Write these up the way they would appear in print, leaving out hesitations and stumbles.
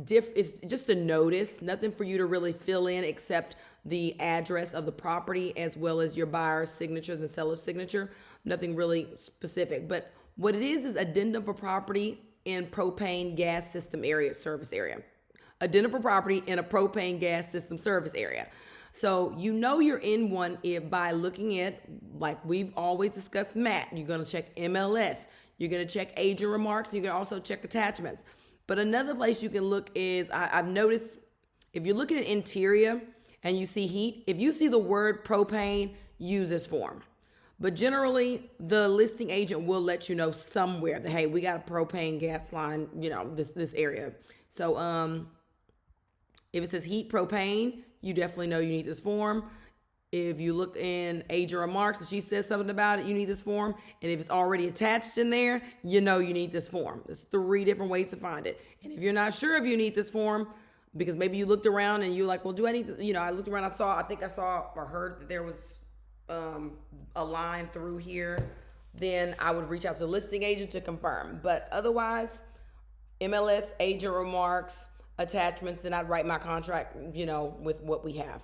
It's just a notice, nothing for you to really fill in except the address of the property as well as your buyer's signature, the seller's signature. Nothing really specific. But what it is addendum for property in propane gas system area, service area. Addendum for property in a propane gas system service area. So you know you're in one if by looking at, like we've always discussed, Matt, you're going to check MLS. You're going to check agent remarks. You're going to also check attachments. But another place you can look is, I've noticed, if you're looking at interior and you see heat, if you see the word propane, use this form. But generally, the listing agent will let you know somewhere that, hey, we got a propane gas line, this area. So if it says heat propane, you definitely know you need this form. If you look in agent remarks and she says something about it, you need this form. And if it's already attached in there, you know you need this form. There's 3 different ways to find it. And if you're not sure if you need this form, because maybe you looked around and you're like, well, do I need to, I looked around, I think I saw or heard that there was a line through here, then I would reach out to the listing agent to confirm. But otherwise, MLS, agent remarks, attachments, then I'd write my contract, with what we have.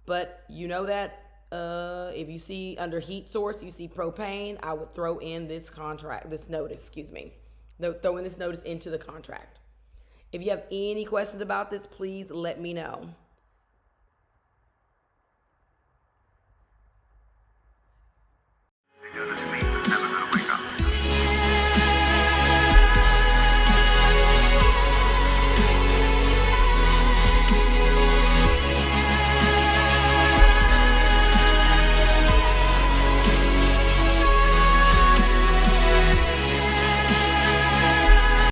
But you know that if you see under heat source, you see propane, I would throw in this notice into the contract. If you have any questions about this, please let me know.